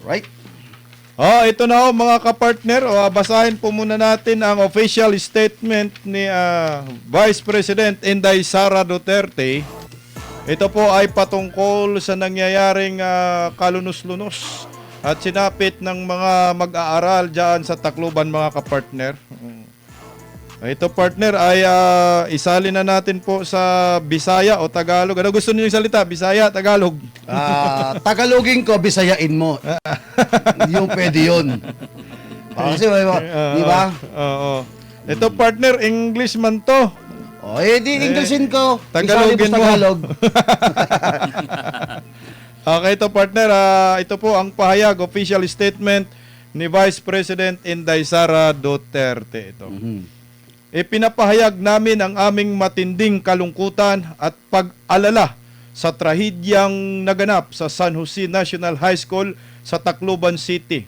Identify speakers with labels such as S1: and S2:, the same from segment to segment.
S1: Right?
S2: Ito na mga kapartner. Basahin po muna natin ang official statement ni Vice President Inday Sara Duterte. Ito po ay patungkol sa nangyayaring kalunos-lunos at sinapit ng mga mag-aaral dyan sa Tacloban, mga kapartner. Ito partner ay isalin na natin po sa Bisaya o Tagalog. Ano gusto niyo yung salita? Bisaya, Tagalog?
S1: Tagalogin ko, Bisayain mo. Yung pwede yun. Kasi, di ba?
S2: Oo. Ito partner, English man to.
S1: Di Englishin ko.
S2: Tagalogin mo.
S1: Tagalog.
S2: Okay, ito partner, ito po ang pahayag, official statement ni Vice President Inday Sara Duterte. Ito. Ipinapahayag namin ang aming matinding kalungkutan at pag-alala sa trahedyang naganap sa San Jose National High School sa Tacloban City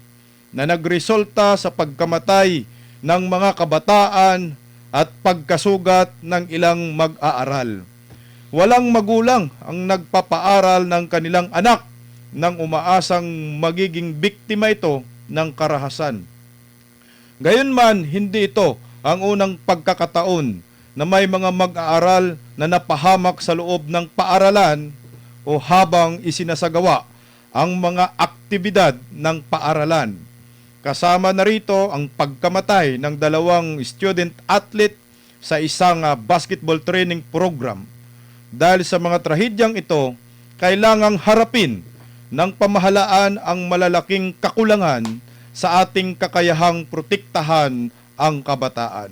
S2: na nagresulta sa pagkamatay ng mga kabataan at pagkasugat ng ilang mag-aaral. Walang magulang ang nagpapaaral ng kanilang anak nang umaasang magiging biktima ito ng karahasan. Gayunman, hindi ito ang unang pagkakataon na may mga mag-aaral na napahamak sa loob ng paaralan o habang isinasagawa ang mga aktibidad ng paaralan. Kasama na rito ang pagkamatay ng 2 student athlete sa isang basketball training program. Dahil sa mga trahedyang ito, kailangang harapin ng pamahalaan ang malalaking kakulangan sa ating kakayahang protektahan ang kabataan.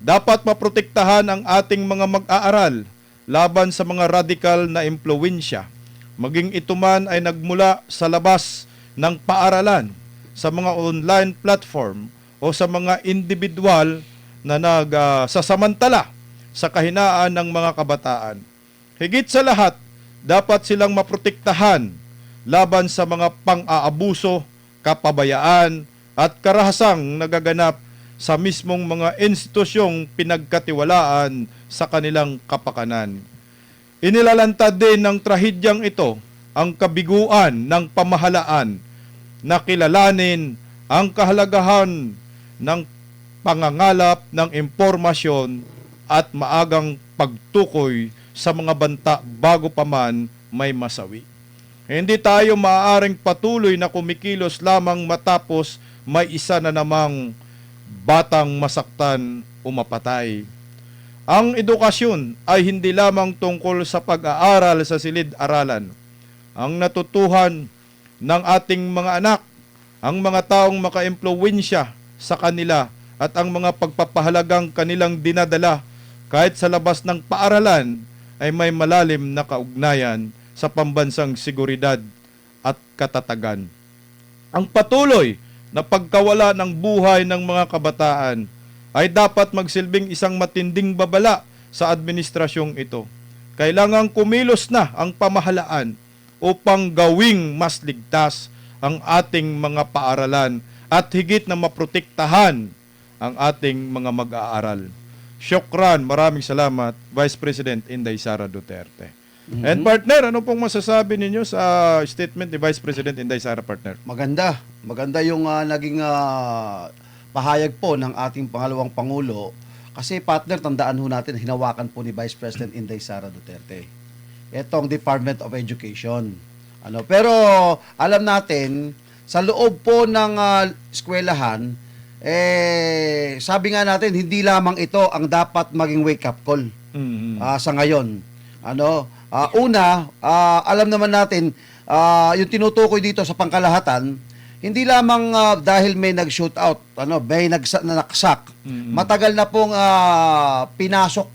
S2: Dapat maprotektahan ang ating mga mag-aaral laban sa mga radikal na impluwensya, maging ito man ay nagmula sa labas ng paaralan, sa mga online platform o sa mga individual na nagsasamantala sa kahinaan ng mga kabataan. Higit sa lahat, dapat silang maprotektahan laban sa mga pang-aabuso, kapabayaan at karahasang nagaganap sa mismong mga institusyong pinagkatiwalaan sa kanilang kapakanan. Inilalantad din ng trahedyang ito ang kabiguan ng pamahalaan na kilalanin ang kahalagahan ng pangangalap ng impormasyon at maagang pagtukoy sa mga banta bago pa man may masawi. Hindi tayo maaaring patuloy na kumikilos lamang matapos may isa na namang batang masaktan o mapatay. Ang edukasyon ay hindi lamang tungkol sa pag-aaral sa silid-aralan. Ang natutuhan ng ating mga anak, ang mga taong makaimpluwensya sa kanila at ang mga pagpapahalagang kanilang dinadala kahit sa labas ng paaralan ay may malalim na kaugnayan sa pambansang seguridad at katatagan. Ang patuloy na pagkawala ng buhay ng mga kabataan ay dapat magsilbing isang matinding babala sa administrasyong ito. Kailangang kumilos na ang pamahalaan upang gawing mas ligtas ang ating mga paaralan at higit na maprotektahan ang ating mga mag-aaral. Syukran, maraming salamat, Vice President Inday Sara Duterte. And partner, ano pong masasabi ninyo sa statement ni Vice President Inday Sara, partner?
S1: Maganda. Maganda yung naging pahayag po ng ating pangalawang Pangulo. Kasi partner, tandaan ho natin, hinawakan po ni Vice President Inday Sara Duterte itong Department of Education. Pero alam natin, sa loob po ng eskwelahan, sabi nga natin, hindi lamang ito ang dapat maging wake-up call sa ngayon. Alam naman natin, yung tinutukoy dito sa pangkalahatan, hindi lamang dahil may nag-shootout, may naksak. Matagal na pong pinasok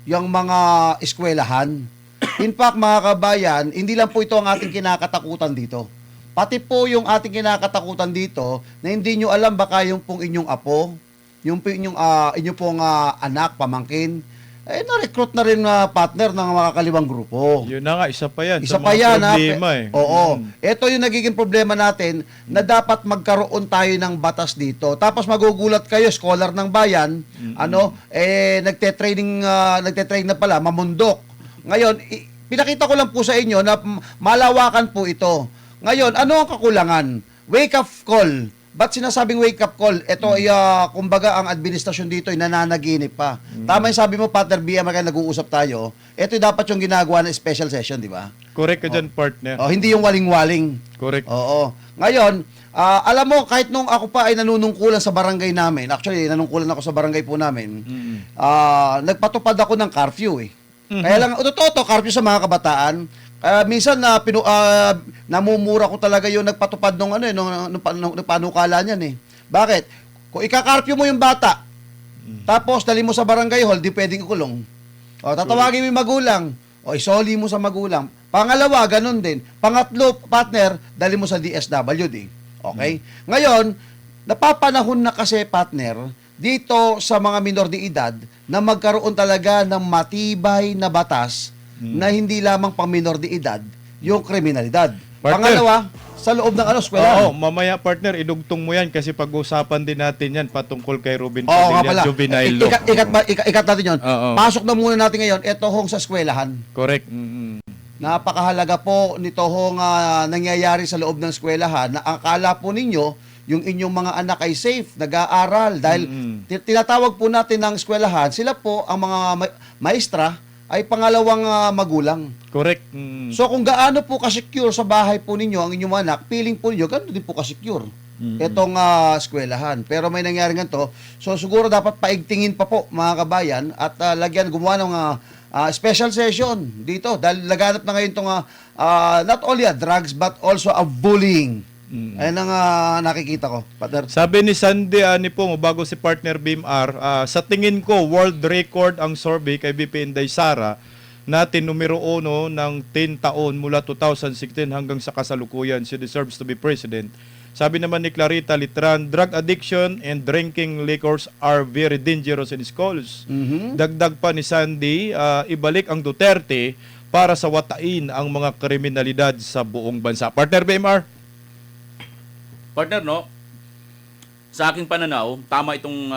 S1: yung mga eskwelahan. In fact, mga kabayan, hindi lang po ito ang ating kinakatakutan dito. Pati po yung ating kinakatakutan dito na hindi nyo alam baka yung pong inyong apo, yung inyong pong anak, pamangkin, na-recruit na rin partner ng mga kaliwang grupo.
S2: Yun na nga, isa pa yan.
S1: Isa pa yan.
S2: Problema,
S1: Oo. Ito yung nagiging problema natin na dapat magkaroon tayo ng batas dito. Tapos magugulat kayo, scholar ng bayan, nagte-training na pala, mamundok. Ngayon, pinakita ko lang po sa inyo na malawakan po ito. Ngayon, ano ang kakulangan? wake up call. Ba't sinasabing wake up call? Ito ay, kumbaga, ang administrasyon dito ay nananaginip pa. Tama yung sabi mo, Partner BM, kaya nag-uusap tayo. Ito dapat yung ginagawa ng special session, di ba?
S2: Correct ka dyan, partner.
S1: Hindi yung waling-waling.
S2: Correct.
S1: Oo. Ngayon, alam mo, kahit nung ako pa ay nanunungkulan sa barangay namin, actually, nanungkulan ako sa barangay po namin, nagpatupad ako ng curfew eh. Kaya lang, totoo, curfew sa mga kabataan. Minsan namumura ko talaga yung nagpatupad nung panukala niyan eh. Bakit? Kung ika-curfew mo yung bata, tapos dali mo sa barangay hall, di pwedeng ikulong. Tatawagin mo yung magulang, isoli mo sa magulang. Pangalawa, ganun din. Pangatlo, partner, dali mo sa DSWD. Okay? Ngayon, napapanahon na kasi, partner, dito sa mga minor de edad na magkaroon talaga ng matibay na batas na hindi lamang pang minor de edad yung kriminalidad.
S2: Partner.
S1: Pangalawa, sa loob ng eskwelahan.
S2: Oo, mamaya partner, idugtong mo yan kasi pag-usapan din natin yan patungkol kay Ruben
S1: Oo nga
S2: Padilla,
S1: pala.
S2: juvenile law.
S1: Ikat natin yun.
S2: Oo.
S1: Pasok na muna natin ngayon, ito hong sa eskwelahan.
S2: Correct.
S1: Napakahalaga po nito hong nangyayari sa loob ng eskwelahan na akala po ninyo yung inyong mga anak ay safe, nag-aaral. Dahil tinatawag po natin ng eskwelahan, sila po ang mga maestra ay pangalawang magulang.
S2: Correct.
S1: So kung gaano po ka-secure sa bahay po ninyo ang inyong anak, feeling po ninyo, gano'n din po ka-secure. Itong eskwelahan. Pero may nangyari ganito. So siguro dapat paigtingin pa po mga kabayan at lagyan, gumawa ng special session dito. Dahil laganap na ngayon itong not only drugs but also a bullying. Ayan ang nakikita ko. Partner.
S2: Sabi ni Sandy Anipong, bago si partner BMR, sa tingin ko, world record ang survey kay BP Inday Sara natin numero 1 ng 10 taon mula 2016 hanggang sa kasalukuyan. She deserves to be president. Sabi naman ni Clarita Litran, drug addiction and drinking liquors are very dangerous in schools. Dagdag pa ni Sandy, ibalik ang Duterte para sa watain ang mga kriminalidad sa buong bansa. Partner BMR?
S3: Partner, no? Sa aking pananaw, tama itong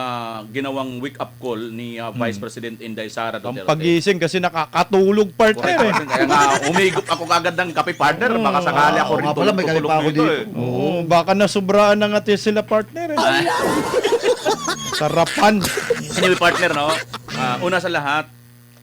S3: ginawang wake-up call ni Vice President Inday Sara
S2: Ang
S3: Duterte.
S2: pagising kasi nakakatulog partner eh.
S3: Kaya nga, umigop ako kagad ng kape, partner. Baka sakali ako
S1: Oo
S3: rin
S1: nga pala, may
S3: tutulog
S1: kape pa ako
S3: nito
S1: dito.
S3: eh.
S2: Oo, baka nasubraan na nga sila partner eh. Sarapan.
S3: Anyway, partner, no? Una sa lahat,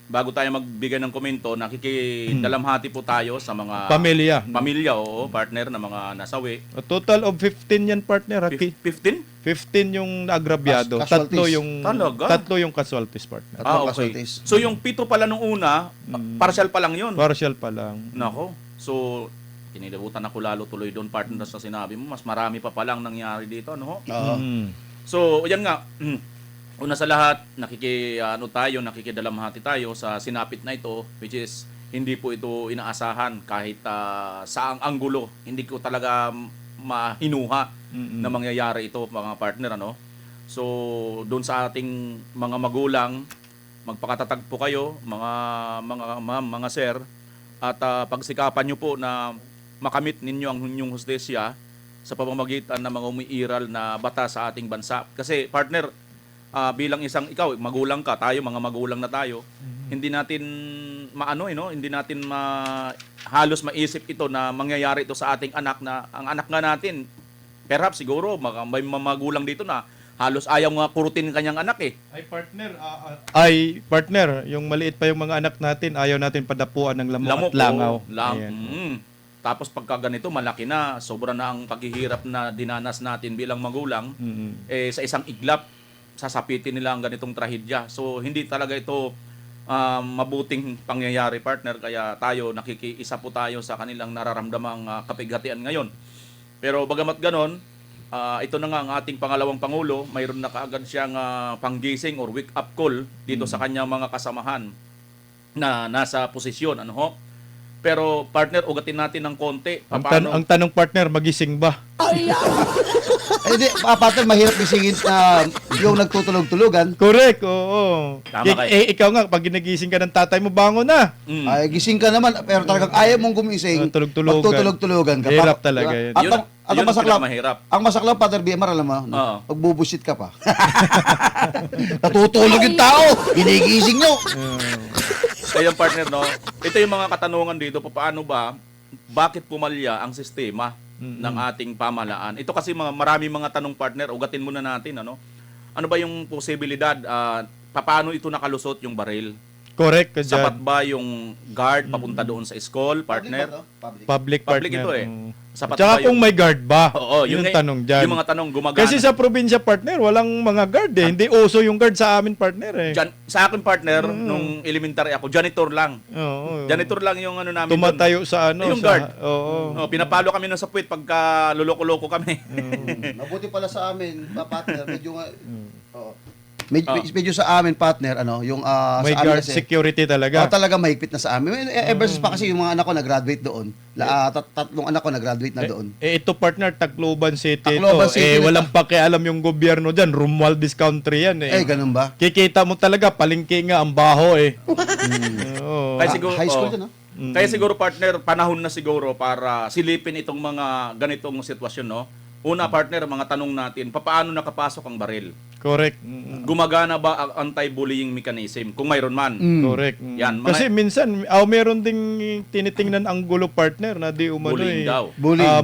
S3: bago tayo magbigay ng komento, nakikidalamhati po tayo sa mga
S2: Pamilya.
S3: oo, partner na mga nasawi.
S2: A total of 15 yan partner.
S3: 15?
S2: 15 yung naagrabyado.
S1: Casualties.
S3: Talaga?
S2: Tatlo yung casualties partner.
S1: Tatlong
S3: Okay.
S1: casualties.
S3: So yung 7 pala nung una, partial pa lang yun.
S2: Partial pa lang.
S3: Nako. So, kinilabutan ako lalo tuloy doon, partner, sa sinabi mo. Mas marami pa palang nangyari dito, no?
S1: Oo.
S3: So, yan nga. Una sa lahat, nakikidalamhati tayo sa sinapit na ito, which is hindi po ito inaasahan kahit saang anggulo. Hindi ko talaga mahinuha na mangyayari ito, mga partner, ano? So, doon sa ating mga magulang, magpakatatag po kayo, mga ma'am, mga sir, at pagsikapan nyo po na makamit ninyo ang inyong hustisya sa pamamagitan ng mga umiiral na batas sa ating bansa. Kasi, partner, bilang isang ikaw, magulang ka, tayo, mga magulang na tayo, hindi natin hindi natin halos maisip ito na mangyayari ito sa ating anak na ang anak nga natin, perhaps siguro may magulang dito na halos ayaw nga kurutin kanyang anak eh.
S2: Partner, yung maliit pa yung mga anak natin, ayaw natin padapuan ng lamok at langaw. Ayan.
S3: Tapos pagka ganito, malaki na, sobra na ang paghihirap na dinanas natin bilang magulang, sa isang iglap, sasapitin nila ang ganitong trahedya. So, hindi talaga ito mabuting pangyayari, partner. Kaya tayo, nakikiisa po tayo sa kanilang nararamdamang kapighatian ngayon. Pero bagamat ganon, ito na nga ang ating pangalawang Pangulo, mayroon na kaagad siyang panggising or wake-up call dito sa kanyang mga kasamahan na nasa posisyon. Ano ho? Pero partner, ugatin natin ng konti.
S2: Ang tanong partner, magising ba?
S1: Hindi, partner, mahirap gisingin yung nagtutulog-tulugan.
S2: Correct, oo.
S3: Tama kayo.
S2: Ikaw nga, pag ginigising ka ng tatay mo, bango na.
S1: Ay, gising ka naman, pero talagang ayaw mong gumising.
S2: Tulog-tulugan.
S1: Magtutulog-tulugan ka.
S2: Hirap talaga yan.
S1: At
S3: Yun
S1: ang
S3: ang
S1: masaklap,
S3: pinakamahirap.
S1: ang masaklap, Partner BMR, alam mo,
S3: Oo.
S1: magbubusit ka pa. Natutulog yung tao, ginigising nyo.
S3: Kaya partner, no? Ito yung mga katanungan dito, paano ba, bakit pumalya ang sistema ng ating pamahalaan. Ito kasi marami mga tanong, partner, ugatin muna natin, ano? Ano ba yung posibilidad, paano ito nakalusot yung baril?
S2: Correct ka dyan.
S3: Sapat ba yung guard papunta doon sa school, partner?
S2: Public
S3: Public
S2: partner.
S3: ito eh.
S2: Mm.
S3: Sapat
S2: Tsaka
S3: ba
S2: kung may guard ba?
S3: Oo,
S2: yung
S3: nga-
S2: tanong dyan.
S3: Yung mga tanong gumagana.
S2: Kasi sa probinsya, partner, walang mga guard eh. Hindi uso yung guard sa amin, partner eh.
S3: Sa akin, partner, nung elementary ako, janitor lang.
S2: Oo.
S3: Janitor lang yung ano namin
S2: Tumatayo sa ano.
S3: Yung
S2: sa,
S3: guard.
S2: Oo.
S3: Oh, pinapalo kami ng sa puwit pagka luloko-loko kami.
S1: Mabuti pala sa amin, partner, medyo nga, medyo sa amin, partner, ano, yung
S2: May
S1: sa amin
S2: guard
S1: kasi,
S2: security talaga.
S1: talaga mahigpit na sa amin. Ever since pa kasi yung mga anak ko nag-graduate doon. Tatlong anak ko nag-graduate na doon.
S2: Ito partner, Tacloban City
S1: Tacloban
S2: ito.
S1: City na-
S2: Walang pakialam yung gobyerno dyan. Romualdez Country yan eh.
S1: Ganun ba?
S2: Kikita mo talaga, palengke nga ang baho eh. Oo.
S3: Kaya siguro,
S1: High school yun, no?
S3: Kaya siguro, partner, panahon na siguro para silipin itong mga ganitong sitwasyon, no? Una, partner, mga tanong natin, paano nakapasok ang baril?
S2: Correct.
S3: Gumagana ba ang anti-bullying mechanism? Kung mayroon man.
S2: Correct.
S3: Yan, mga-
S2: Kasi minsan, meron ding tinitingnan ang gulo partner na di umano
S3: Bullying
S2: eh.
S3: daw.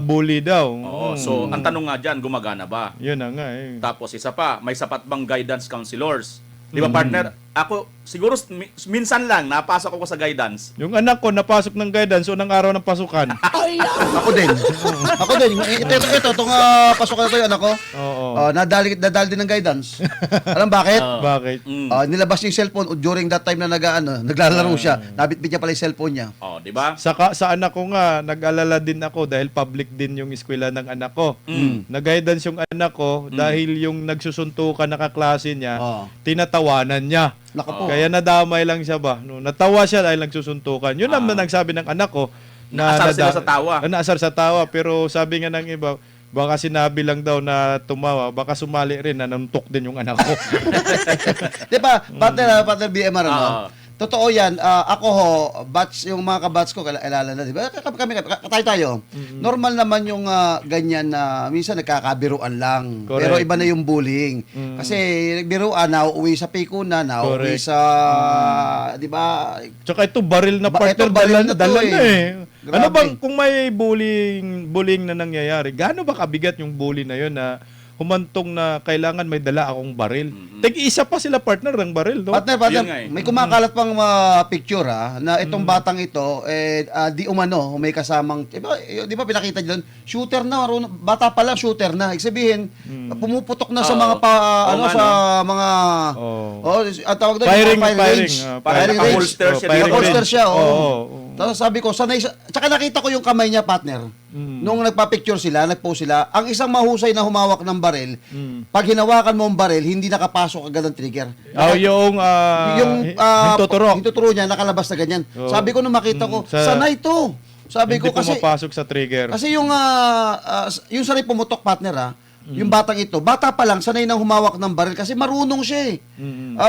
S2: Bully daw.
S3: Oo, so ang tanong nga dyan, gumagana ba?
S2: Yun na nga eh.
S3: Tapos isa pa, may sapat bang guidance counselors? Di ba, partner? Ako, siguro minsan lang napasok ako sa guidance.
S2: Yung anak ko napasok ng guidance unang araw ng pasukan.
S1: Ako din. Ako din. Itong pasok na to yung anak ko.
S2: Oo.
S1: Nadali din ng guidance. Alam bakit?
S2: Bakit?
S1: Nilabas niya yung cellphone during that time na naglalaro siya. Nabitbit niya pala yung cellphone niya.
S3: Oh, di ba?
S2: Sa anak ko nga, nag-alala din ako dahil public din yung eskwela ng anak ko. Nag-guidance yung anak ko dahil yung nagsusuntukan na kaklase niya, tinatawanan niya.
S1: Naka po.
S2: Kaya nadamay lang siya ba? No, natawa siya dahil nagsusuntukan. Yun naman nagsabi ng anak ko.
S3: Naasar sila sa tawa.
S2: Naasar sa tawa. Pero sabi nga ng iba, baka sinabi lang daw na tumawa, baka sumali rin na nanuntok din yung anak ko.
S1: Di ba? Partner BMR, ano?
S3: Oo.
S1: Totoo yan. Ako ho, batch, yung mga kabats ko, kailangan na, di ba? Tayo. Normal naman yung ganyan na minsan nagkakabiruan lang.
S2: Correct.
S1: Pero iba na yung bullying. Kasi nagbiruan, nauuwi sa pikuna, nauuwi
S2: Correct.
S1: sa, di ba?
S2: Tsaka ito, baril na
S1: Ba,
S2: partner,
S1: ito, baril na to
S2: dala
S1: eh.
S2: na eh.
S1: Grabe.
S2: Ano bang, kung may bullying na nangyayari, gaano ba kabigat yung bully na yun na humantong na kailangan may dala akong baril? Tig-isa pa sila partner ng baril, no?
S1: Partner,
S3: Yun nga eh.
S1: may kumakalat pang picture na itong batang ito, di umano, may kasamang, di ba pinakita dyan, shooter na, bata pa lang, shooter na. Ibig sabihin, pumuputok na sa mga sa mga, ang tawag doon,
S2: Firing
S1: range.
S3: Firing range. Naka-holster siya.
S1: Naka-holster siya,
S2: Oo.
S1: Tapos sabi ko, sanay siya. Tsaka nakita ko yung kamay niya, partner. Nung nagpa-picture sila, nag-post sila, ang isang mahusay na humawak ng baril, pag hinawakan mo ang baril, hindi nakapasok agad ang trigger.
S2: Yung
S1: Hintuturo niya, nakalabas na ganyan. Sabi ko nung makita ko, sanay to. Sabi
S2: hindi
S1: ko kasi,
S2: pumapasok sa trigger.
S1: kasi yung sanay pumutok, partner yung batang ito, bata pa lang, sanay nang humawak ng baril kasi marunong siya eh.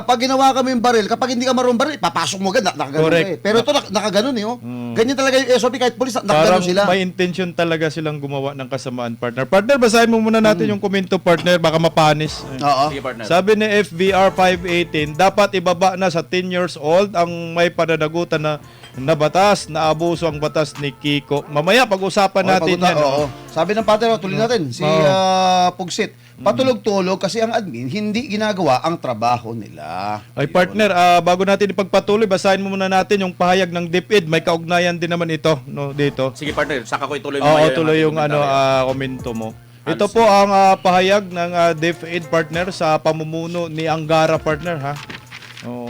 S1: Pag ginawa kami yung baril, kapag hindi ka marunong baril, papasok mo agad, nakaganon
S2: Correct.
S1: ka eh. Pero ito, nakaganon eh. Oh. Ganyan talaga yung SOP, kahit polis,
S2: Parang
S1: nakaganon sila.
S2: may intention talaga silang gumawa ng kasamaan, partner. Partner, basahin mo muna natin yung komento, partner, baka mapanis.
S1: Oo.
S3: Sige, partner.
S2: Sabi ni FVR 518, dapat ibaba na sa 10 years old ang may pananagutan na batas, na abuso ang batas ni Kiko. Mamaya pag-usapan natin yan.
S1: Oo. Sabi ng partner, tuloy natin, si Pugsit, patulog-tulog kasi ang admin hindi ginagawa ang trabaho nila.
S2: Ay partner, bago natin ipagpatuloy, basahin mo muna natin yung pahayag ng DepEd. May kaugnayan din naman ito dito.
S3: Sige, partner, saka ko ituloy
S2: Oo, tuloy
S3: ating
S2: yung
S3: komentaryo.
S2: komento mo. Ito po ang pahayag ng DepEd partner sa pamumuno ni Angara partner ha.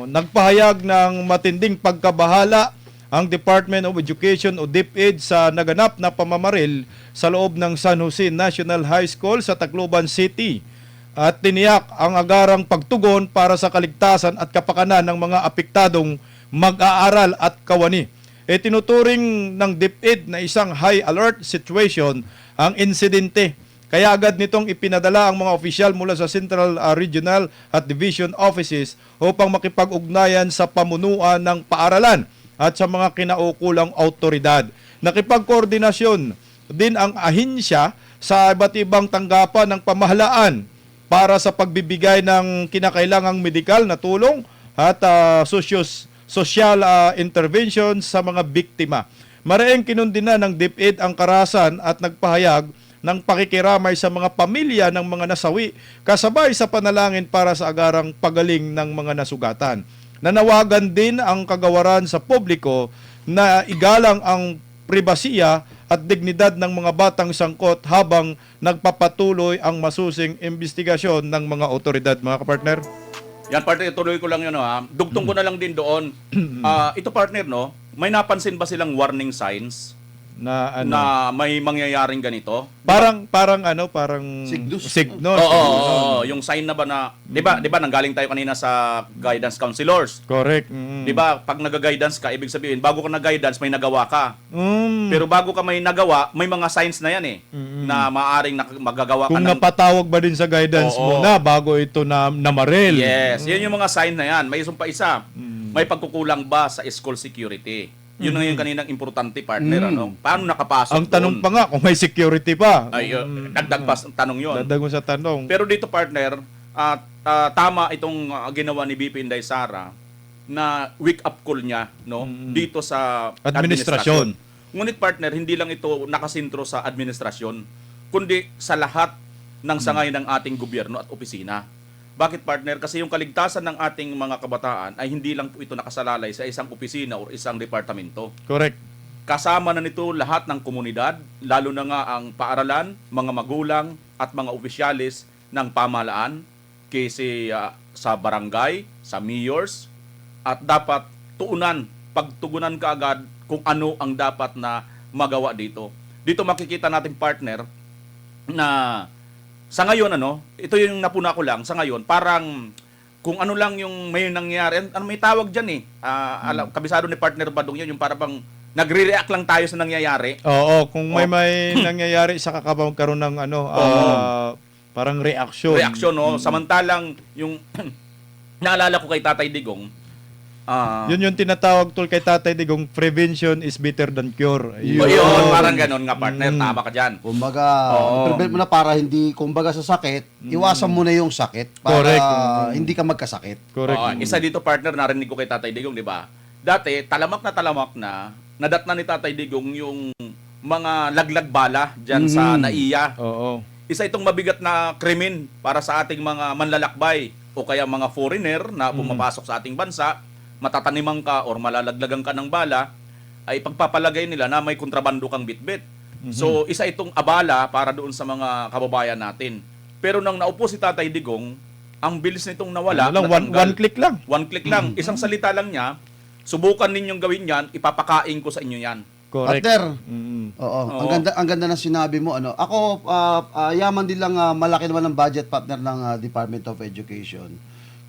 S2: Nagpahayag ng matinding pagkabahala ang Department of Education o DepEd sa naganap na pamamaril sa loob ng San Jose National High School sa Tacloban City at tiniyak ang agarang pagtugon para sa kaligtasan at kapakanan ng mga apektadong mag-aaral at kawani. Tinuturing ng DepEd na isang high alert situation ang insidente. Kaya agad nitong ipinadala ang mga opisyal mula sa Central Regional at Division Offices upang makipag-ugnayan sa pamunuan ng paaralan at sa mga kinaukulang autoridad. Nakipagkoordinasyon din ang ahinsya sa iba't ibang tanggapan ng pamahalaan para sa pagbibigay ng kinakailangang medikal na tulong at social intervention sa mga biktima. Mareeng kinundina ng DepEd ang karahasan at nagpahayag ng pakikiramay sa mga pamilya ng mga nasawi kasabay sa panalangin para sa agarang pagaling ng mga nasugatan. Nanawagan din ang kagawaran sa publiko na igalang ang pribasiya at dignidad ng mga batang sangkot habang nagpapatuloy ang masusing investigasyon ng mga otoridad, mga kapartner.
S3: Yan, partner, ituloy ko lang yun, ha. Dugtong ko na lang din doon. Ito, partner, no? May napansin ba silang warning signs
S2: Na ano,
S3: na may mangyayaring ganito?
S2: parang
S1: Signos.
S3: Oo, yung sign na ba na, 'di ba nanggaling tayo kanina sa guidance counselors.
S2: correct.
S3: 'Di ba? Pag nag-guidance ka, ibig sabihin bago ka nag-guidance may nagawa ka.
S2: Mm.
S3: Pero bago ka may nagawa, may mga signs na 'yan na maaring magagawa ka
S2: Kung
S3: ng
S2: napatawag ba din sa guidance
S3: Oo.
S2: mo na bago ito na namarel?
S3: Yes, 'yan yung mga sign na 'yan. May isang pa isa. May pagkukulang ba sa school security? Yun na yung kaninang importante, partner, ano? Paano nakapasok
S2: Ang tanong
S3: doon?
S2: pa nga kung may security pa.
S3: Ay, dagdag pa ang tanong 'yon.
S2: Dadag mo sa tanong.
S3: Pero dito, partner, tama itong ginawa ni BP Inday Sara na wake up call niya, no, dito sa
S2: Administrasyon.
S3: Ngunit, partner, hindi lang ito nakasintro sa administrasyon, kundi sa lahat ng sangay ng ating gobyerno at opisina. Bakit, partner? Kasi yung kaligtasan ng ating mga kabataan ay hindi lang po ito nakasalalay sa isang opisina o isang departamento.
S2: Correct.
S3: Kasama na nito lahat ng komunidad, lalo na nga ang paaralan, mga magulang at mga opisyalis ng pamahalaan, kasi sa barangay, sa mayors, at dapat pagtugunan kaagad kung ano ang dapat na magawa dito. Dito makikita natin, partner, na sa ngayon, ito yung napuna ko lang, sa ngayon, parang kung ano lang yung may nangyari, may tawag dyan kabisado ni partner Badong yun, yung parang bang nagre-react lang tayo sa nangyayari.
S2: Oo, kung may nangyayari sa magkaroon ng parang reaction.
S3: Reaction, no? Samantalang yung naalala ko kay Tatay Digong,
S2: Yun yung tinatawag tol kay Tatay Digong, prevention is better than cure.
S3: yun, parang ganon nga, partner, tama ka dyan.
S1: Kumbaga,
S3: Oo.
S1: prevent mo na para hindi, kumbaga sa sakit, iwasan mo na yung sakit para
S2: Correct.
S1: hindi ka magkasakit.
S2: Correct.
S3: Oo, isa dito, partner, narinig ko kay Tatay Digong, di ba? Dati, talamak na, nadatna ni Tatay Digong yung mga laglag bala dyan sa NAIA.
S2: Oo.
S3: Isa itong mabigat na krimen para sa ating mga manlalakbay o kaya mga foreigner na pumapasok sa ating bansa, matataniman ka or malalaglagan ka ng bala, ay pagpapalagay nila na may kontrabando kang bitbit. So, isa itong abala para doon sa mga kababayan natin. Pero nang naupo si Tatay Digong, ang bilis nitong nawala.
S2: Ano lang,
S3: natanggal.
S2: one click lang.
S3: One click lang. Isang salita lang niya, subukan ninyong gawin yan, ipapakain ko sa inyo yan.
S2: Correct.
S1: Partner,
S2: Mm.
S1: oo,
S3: Oo.
S1: ang ganda ng sinabi mo. Ako, yaman din lang, malaki naman ang budget, partner, ng Department of Education.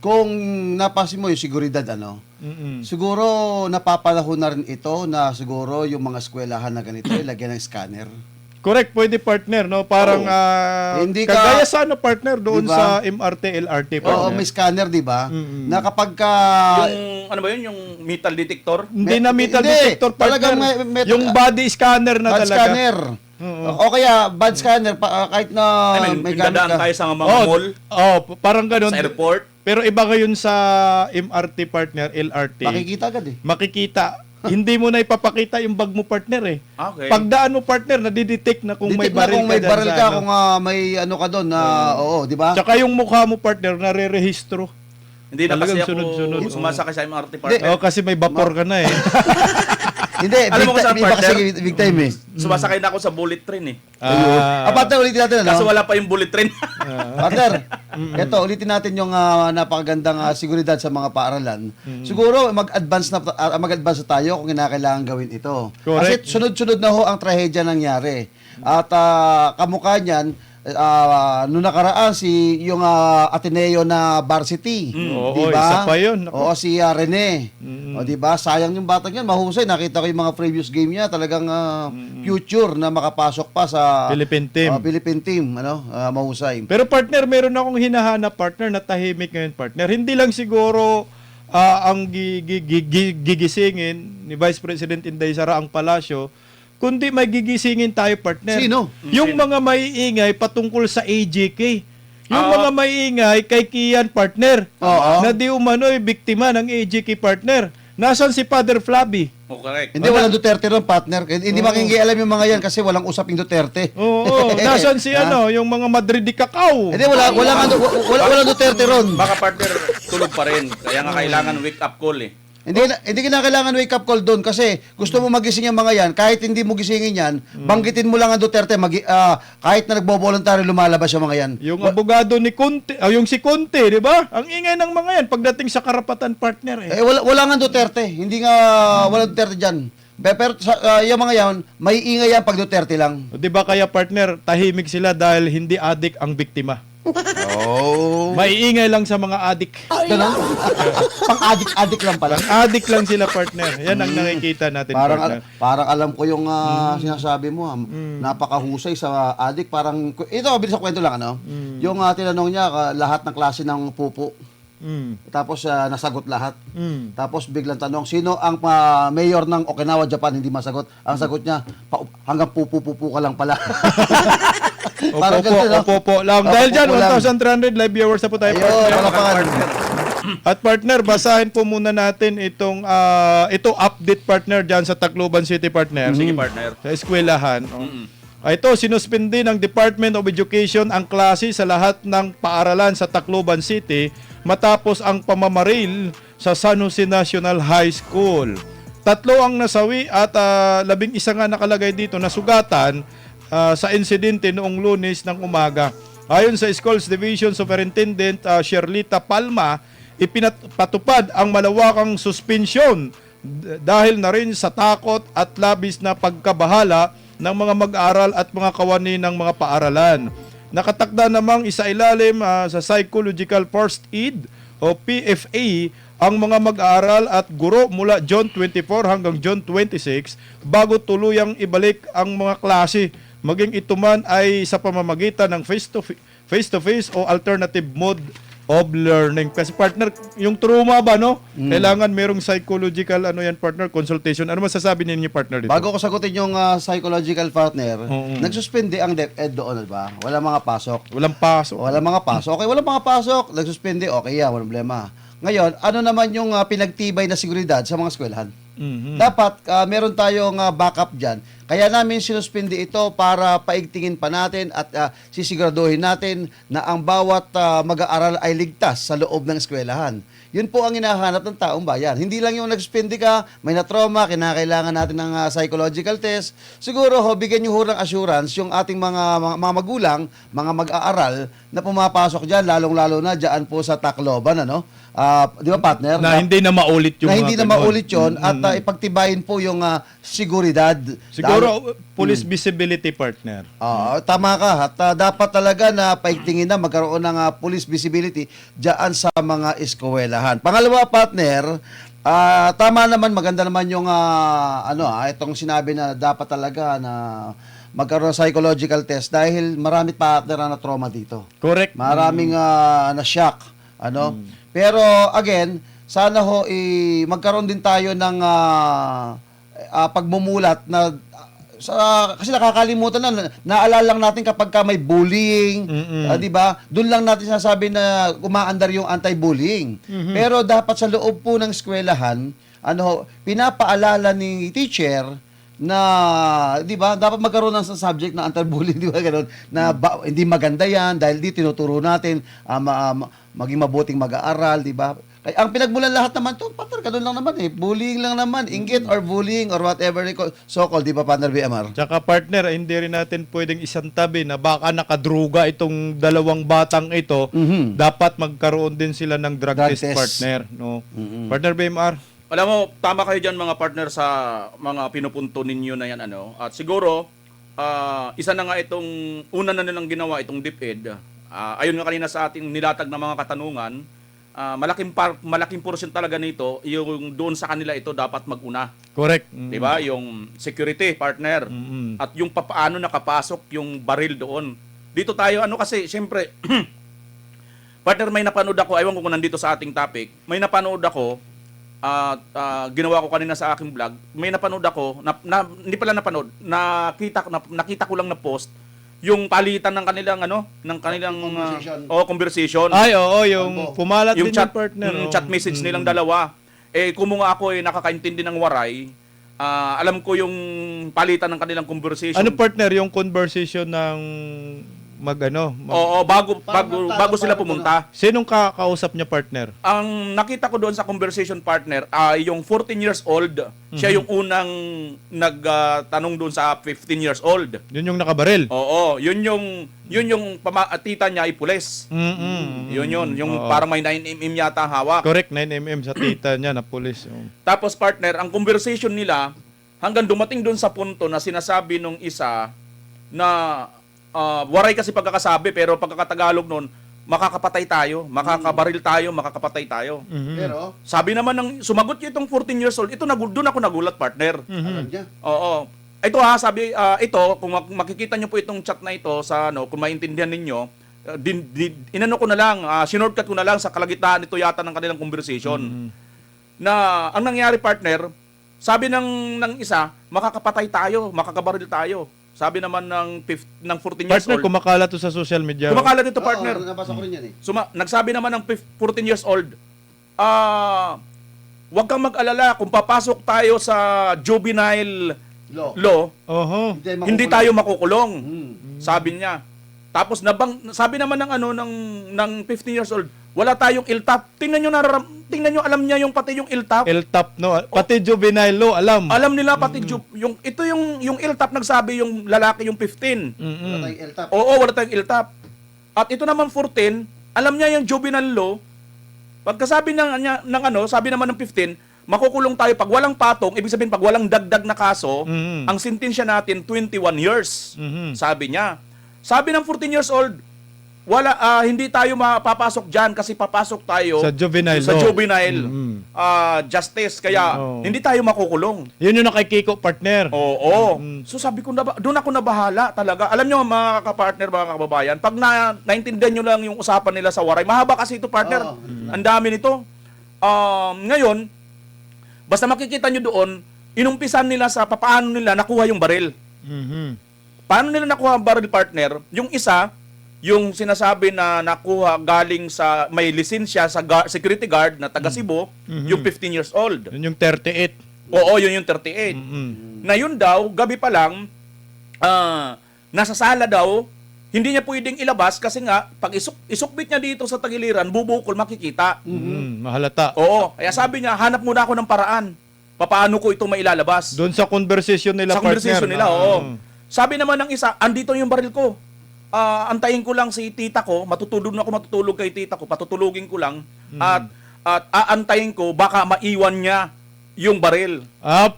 S1: Kung napasin mo yung seguridad, siguro napapanahon na rin ito na siguro yung mga eskwelahan na ganito, ilagyan ng scanner.
S2: Correct, pwede partner, no? Parang
S1: Hindi ka-
S2: kagaya sa partner doon
S1: Diba?
S2: sa MRT, LRT
S1: Oo,
S2: partner.
S1: may scanner, di ba? Na kapag ka...
S3: Yung, ano ba yun, yung metal detector?
S2: Hindi na metal
S1: Hindi,
S2: detector partner.
S1: talagang may-
S2: yung body scanner na
S1: bad
S2: talaga.
S1: scanner. O kaya, bad scanner, kahit na
S3: I mean,
S1: may
S3: dadaan
S1: gamit ka.
S3: tayo sa mga mall,
S2: Parang ganun.
S3: sa airport.
S2: Pero iba ngayon sa MRT partner, LRT.
S1: Makikita agad eh.
S2: Makikita. Hindi mo na ipapakita yung bag mo partner eh.
S3: Okay.
S2: Pagdaan mo partner, nadidetect na kung may
S1: Detect na
S2: baril
S1: kung may
S2: ka dyan
S1: baril
S2: sa
S1: ka,
S2: ano.
S1: kung may ano ka doon, oo, di ba?
S2: Tsaka yung mukha mo partner, nare-rehistro.
S3: Hindi na kasi
S2: Talagang
S3: ako
S2: sunod-sunod.
S3: sumasakay sa MRT partner.
S2: Oh, kasi may vapor ka na eh.
S1: Hindi,
S3: Alam mo kung saan,
S1: iba kasi
S3: partner?
S1: big time eh.
S3: Sumasakay na ako sa bullet train eh.
S1: Partner, ulitin natin,
S3: Kaso wala pa yung bullet train.
S1: Partner, eto, ulitin natin yung napakagandang seguridad sa mga paaralan. Siguro, mag-advance na tayo kung kinakailangan gawin ito.
S2: Correct.
S1: Kasi sunod-sunod na ho ang trahedya nangyari. At kamukha niyan, noong nakaraan, yung Ateneo na varsity.
S2: Oo, isa pa yun. Naku.
S1: Oo, si Rene. O, diba? Sayang yung batang yan. Mahusay. Nakita ko yung mga previous game niya. Talagang future na makapasok pa sa
S2: Philippine team.
S1: Philippine team. Mahusay.
S2: Pero partner, meron akong hinahanap partner na tahimik ngayon partner. Hindi lang siguro ang gigisingin ni Vice President Inday Sara ang palasyo, kundi may gigisingin tayo partner.
S1: Sino?
S2: Yung mga maiingay patungkol sa AJK. Yung mga maiingay kay Kian partner.
S1: Oo.
S2: Na di umano'y biktima ng AJK partner. Nasaan si Father Flavi?
S3: Oh, correct.
S1: Hindi, walang Duterte ron, partner. Hindi makikialam yung mga yan kasi walang usaping Duterte.
S2: Oo, nasaan si yung mga Madrid Cacao?
S1: Hindi, walang Duterte ron.
S3: Baka partner, tulog pa rin. Kaya nga kailangan wake up call eh.
S1: Hindi kinakailangan wake up call doon kasi gusto mo magising yung mga yan, kahit hindi mo gisingin yan, banggitin mo lang ang Duterte, kahit na nagbo-voluntary lumalabas yung mga yan.
S2: Yung abogado ni Conte, yung si Conte, di ba? Ang ingay ng mga yan pagdating sa karapatan, partner.
S1: Wala nga Duterte, hindi nga wala Duterte dyan. Pero yung mga yan, may ingay yan pag Duterte lang.
S2: Di ba kaya, partner, tahimik sila dahil hindi adik ang biktima?
S1: Oh.
S2: Maiingay lang sa mga adik.
S1: Ganun? Pang-adik-adik lang pala.
S2: Adik lang sila, partner. Yan ang nakikita natin, partner.
S1: Parang alam ko yung sinasabi mo, napakahusay sa adik. Parang, ito, bilis sa kwento lang, ano? Yung tinanong niya, lahat ng klase ng pupo. Tapos nasagot lahat. Tapos biglang tanong, sino ang mayor ng Okinawa, Japan? Hindi masagot. Ang sagot niya, hanggang pupu-pupu ka lang pala.
S2: Opo lang. Dahil dyan, 1,300 live viewers na po tayo, partner. At partner, basahin po muna natin itong ito update, partner, dyan sa Tacloban City, partner.
S3: Sige, partner.
S2: Sa eskwelahan. Ito, sinuspindi ng Department of Education ang klase sa lahat ng paaralan sa Tacloban City matapos ang pamamaril sa San Jose National High School. 3 ang nasawi at 11 nga nakalagay dito na sugatan sa insidente noong Lunes ng umaga. Ayon sa Schools Division Superintendent Sherlita Palma, ipinatupad ang malawakang suspensyon dahil na rin sa takot at labis na pagkabahala ng mga mag-aaral at mga kawani ng mga paaralan. Nakatakda namang isailalim sa Psychological First Aid o PFA ang mga mag-aaral at guro mula June 24 hanggang June 26 bago tuluyang ibalik ang mga klase. Maging ito man ay sa pamamagitan ng face-to-face o alternative mode of learning. Kasi partner, yung trauma ba, no? Kailangan merong psychological, partner, consultation. Ano masasabi ninyo, partner, dito?
S1: Bago ko sagutin yung psychological partner, nagsuspende ang DepEd doon, ba? Wala mga pasok.
S2: Walang pasok.
S1: Wala mga pasok. Okay, wala mga pasok. Nagsuspende, okay yan, walang problema. Ngayon, ano naman yung pinagtibay na seguridad sa mga eskwelahan? Dapat meron tayong backup dyan. Kaya namin sinuspindi ito para paigtingin pa natin at sisiguraduhin natin na ang bawat mag-aaral ay ligtas sa loob ng eskwelahan. Yun po ang hinahanap ng taong bayan. Hindi lang yung nagsuspindi ka, may na-trauma, kinakailangan natin ng psychological test. Siguro, bigyan nyo hurang assurance yung ating mga magulang, mga mag-aaral na pumapasok dyan, lalong-lalo na dyan po sa Tacloban, ano? Di ba, partner?
S2: Na hindi na maulit yung
S1: na hindi na maulit yun at ipagtibayin po yung seguridad.
S2: Siguro, police visibility, partner.
S1: Tama ka. At dapat talaga na paigtingin na magkaroon ng police visibility dyan sa mga eskwelahan. Pangalawa, partner, tama naman, maganda naman yung itong sinabi na dapat talaga na magkaroon ng psychological test dahil marami partner na trauma dito.
S2: Correct.
S1: Maraming na-shock. Pero again, sana magkaroon din tayo ng pagmumulat na kasi nakakalimutan naalala lang natin kapag may bullying, 'di ba? Doon lang natin sinasabi na umaandar yung anti-bullying. Pero dapat sa loob po ng eskwelahan, pinapaalala ni teacher na 'di ba dapat magkaroon ng subject na anti-bullying, 'di ba ganoon na hindi maganda 'yan dahil di tinuturo natin maging mabuting mag-aaral, 'di ba? Kaya ang pinagmulan lahat naman to, partner, ganun lang naman bullying lang naman, inggit or bullying or whatever so-called, 'di ba, partner BMR?
S2: Tsaka partner, hindi rin natin pwedeng isantabi na baka nakadruga itong dalawang batang ito, dapat magkaroon din sila ng drug test, partner, no? Partner BMR.
S3: Alam mo, tama kayo dyan mga partner sa mga pinupunto ninyo na yan. At siguro, isa na nga itong una na nilang ginawa, itong DepEd. Ayun nga kanina sa ating nilatag na mga katanungan, malaking portion talaga nito, yung doon sa kanila ito dapat maguna.
S2: Correct.
S3: Diba? Yung security partner. At yung paano nakapasok yung baril doon. Dito tayo, kasi, siyempre, partner, may napanood ako, aywan ko kung nandito sa ating topic, may napanood ako, ginawa ko kanina sa aking vlog, may napanood ako, hindi pala napanood, nakita ko lang na post, yung palitan ng kanilang conversation.
S2: Ay, oo, yung pumalat
S3: yung
S2: din
S3: chat,
S2: yung partner.
S3: chat message nilang dalawa. kung mga ako ay nakakaintindi ng waray, alam ko yung palitan ng kanilang conversation.
S2: Ano partner yung conversation ng
S3: Oo, bago sila
S1: parang
S3: pumunta.
S2: Sinong kakausap niya partner?
S3: Ang nakita ko doon sa conversation partner, yung 14 years old, siya yung unang nagtanong doon sa 15 years old.
S2: Yun yung nakabaril.
S3: Oo, yun yung tita niya ay pulis. Yun, yung
S2: Oo.
S3: parang may 9mm yata hawak.
S2: Correct, 9mm sa tita niya na pulis. Oh.
S3: Tapos partner, ang conversation nila hanggang dumating doon sa punto na sinasabi nung isa na waray kasi pagkakasabi pero pagkakatagalog noon, makakapatay tayo, makakabaril tayo, makakapatay tayo.
S1: Pero,
S3: Sabi naman ng sumagot yung itong 14 years old, ito doon ako nagulat partner.
S1: alam niya.
S3: Oo. Ito sabi ito kung makikita niyo po itong chat na ito sa kung maintindihan ninyo, inano ko na lang, sinortcut ko na lang sa kalagitnaan ito yata ng kanilang conversation. Na ang nangyari partner, sabi ng isa, makakapatay tayo, makakabaril tayo. Sabi naman ng 14 years
S2: Partner,
S3: old.
S2: kumakalat to sa social media.
S3: Kumakalat ito partner.
S1: Oo, nabasa ko rin yan eh.
S3: Nagsabi naman ng 14 years old, huwag kang mag-alala kung papasok tayo sa juvenile law,
S2: Oho.
S3: hindi tayo makukulong.
S1: Hmm.
S3: Sabi niya. Tapos sabi naman ng 15 years old, wala tayong iltap. Tingnan nyo alam niya yung pati yung iltap.
S2: LTAP, no? Pati juvenile law, alam.
S3: Alam nila pati yung iltap nagsabi yung lalaki yung 15.
S1: Wala tayong LTAP.
S3: Oo, wala tayong iltap. At ito naman 14, alam niya yung juvenile law. Pagkasabi sabi naman ng 15, makukulong tayo pag walang patong, ibig sabihin pag walang dagdag na kaso, ang sentensya natin 21 years. Sabi niya. Sabi ng 14 years old, hindi tayo mapapasok diyan kasi papasok tayo
S2: Sa juvenile
S3: sa
S2: law.
S3: juvenile justice kaya hindi tayo makukulong.
S2: Yun yung nakikiko, partner.
S3: Oo. So sabi ko, doon ako nabahala talaga. Alam nyo mga kapartner, mga kababayan, pag naintindihan nyo lang yung usapan nila sa waray, mahaba kasi ito partner.
S1: Oo.
S3: Ang dami nito. Ngayon, basta makikita nyo doon, inumpisan nila sa paano nila nakuha yung baril. Paano nila nakuha ang baril partner? Yung isa, yung sinasabi na nakuha galing sa may lisensya sa security guard na taga Cebu, yung 15 years old.
S2: Yun yung 38.
S3: Oo, yun yung 38. Na yun daw, gabi pa lang, nasa sala daw, hindi niya pwedeng ilabas kasi nga, pag isukbit niya dito sa tagiliran, bubukol, makikita.
S2: Mahalata.
S3: Oo, kaya sabi niya, hanap muna ako ng paraan. Paano ko ito mailalabas?
S2: Doon sa conversation nila,
S3: Sa conversation
S2: partner.
S3: nila, oo. Sabi naman ng isa, andito yung baril ko. Antayin ko lang si tita ko, matutulog kay tita ko, patutulugin ko lang, at aantayin ko, baka maiwan niya yung baril.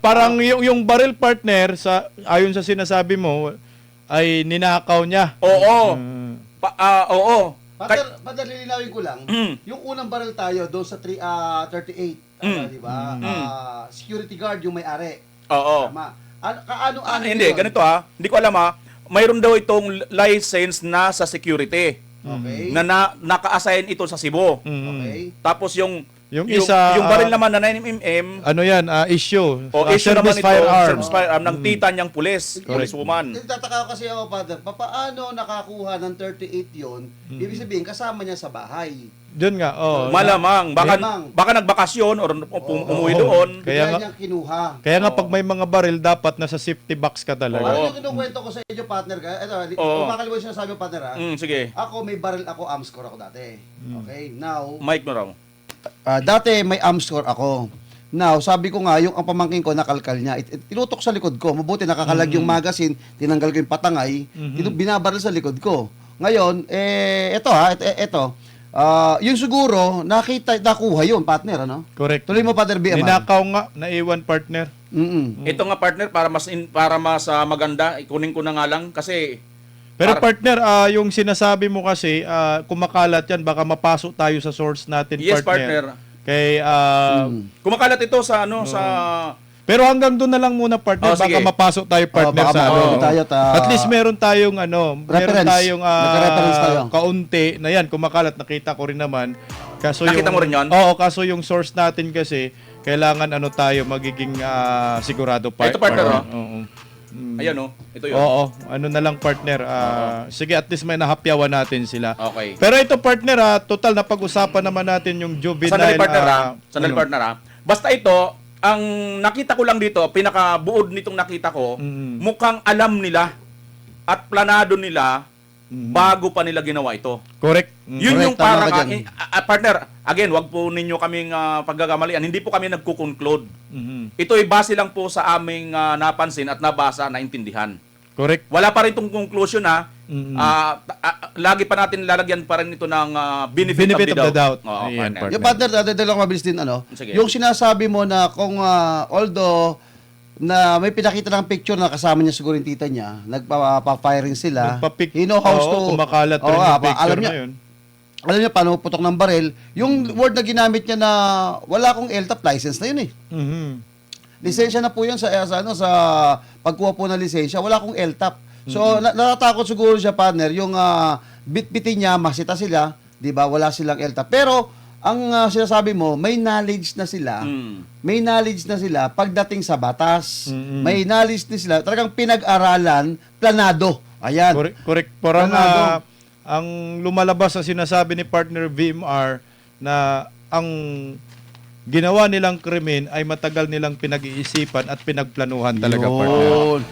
S2: Parang yung baril, partner, ayon sa sinasabi mo, ay ninakaw niya.
S3: Oo. Oo.
S1: Padar, lilinawin ko lang, yung unang baril tayo doon sa 38, di ba? Security guard yung may-ari.
S3: Oo.
S1: Tama. Kaano
S3: Hindi,
S1: yun?
S3: ganito hindi ko alam mayroon daw itong license na sa security.
S1: Okay.
S3: Na naka-assign ito sa Cebu.
S1: Okay.
S3: Tapos yung
S2: isa,
S3: yung baril naman na 9mm,
S2: ano yan, issue.
S3: o issue naman
S2: Service
S3: ito,
S2: firearm.
S3: service firearm ng tita niyang policewoman.
S1: Nagtataka ko kasi ako, Father, paano nakakuha ng 38 yon? Ibig sabihin, kasama niya sa bahay.
S2: Doon nga,
S3: Malamang,
S1: Malamang.
S3: baka nagbakasyon or umuwi doon.
S2: Kaya
S1: Kaya
S2: nga-
S1: niya kinuha.
S2: Kaya nga pag may mga baril, dapat nasa safety box ka talaga.
S1: Parang yung kinukwento ko sa inyo, partner ka. Ito,
S3: Oo.
S1: kumakalimutan siya sabi, partner,
S3: Sige,
S1: Ako, may baril ako, arms score ako dati. Okay, now,
S3: Mike mo raw.
S1: dati may arms score ako. Now, sabi ko nga, yung ang pamangkin ko, nakalkal niya. Tinutok sa likod ko. Mabuti, nakakalag yung magazine, tinanggal ko yung patangay, binabaril sa likod ko. Ngayon, ito, yung siguro, nakuha yun, partner, ano?
S2: Correct.
S1: Tuloy mo, Father B.
S2: Ninakaw nga, naiwan, partner.
S3: Ito nga partner, para mas maganda, kunin ko na nga lang kasi
S2: Pero partner, yung sinasabi mo kasi, kumakalat yan, baka mapasok tayo sa source natin,
S3: yes
S2: partner.
S3: partner.
S2: Kay,
S3: Kumakalat ito sa sa
S2: pero hanggang doon na lang muna, partner, baka
S3: sige.
S2: mapasok tayo, partner,
S1: baka
S2: sa
S1: mapasok tayo,
S2: At least meron tayong, meron
S1: Reference.
S2: tayong
S1: Nagka-reference tayo.
S2: kaunti na yan, kumakalat, nakita ko rin naman. Kaso
S3: Nakita mo rin yun?
S2: Oo, kaso yung source natin kasi, kailangan tayo, magiging sigurado,
S3: Ito, partner,
S2: Oo.
S3: ayan ito yun.
S2: Oo, ano na lang, partner. Sige, at least may nahapyawan natin sila.
S3: Okay.
S2: Pero ito, partner, total na pag-usapan naman natin yung juvenile.
S3: Sandali partner.
S2: ano?
S3: Partner Basta ito, ang nakita ko lang dito, pinakabuod nitong nakita ko, mukhang alam nila at planado nila bago pa nila ginawa ito.
S2: Correct.
S3: Yun yung
S1: Correct, tama
S3: parang,
S1: ka dyan.
S3: partner, again, wag po ninyo kaming paggagamalian. Hindi po kami nagko-conclude.
S2: Mhm.
S3: Ito ay base lang po sa aming napansin at nabasa, naintindihan.
S2: Correct.
S3: Wala pa rin itong conclusion ha. Lagi pa natin lalagyan pa rin ito ng benefit of the doubt. Oo,
S2: Ayan,
S3: partner.
S1: Yung partner, dadala ko mabilis din, ano?
S3: Sige.
S1: Yung sinasabi mo na kung although na may pinakita ng picture na kasama niya siguro yung tita niya, nagpa-firing sila.
S2: Nagpa-pic-
S1: He know how to...
S2: Oo, kumakalat rin
S1: Oo,
S2: yung
S1: alam
S2: picture
S1: niya,
S2: na yun.
S1: alam niya paano putok ng baril. Yung word na ginamit niya na wala akong LTAP license na yun eh.
S2: Mhm.
S1: Lisensya na po yun sa pagkuha po ng lisensya. Wala akong LTAP. So, natatakot siguro siya, partner, yung bit-bitin niya, masita sila, di ba? Wala silang LTAP. Pero, ang sinasabi mo, may knowledge na sila. May knowledge na sila pagdating sa batas. May knowledge na sila. Talagang pinag-aralan, planado. Ayan.
S2: Correct. Parang
S1: Planado.
S2: ang lumalabas sa sinasabi ni partner VMR na ang ginawa nilang krimen ay matagal nilang pinag-iisipan at pinagplanuhan talaga, partner.
S1: Yun.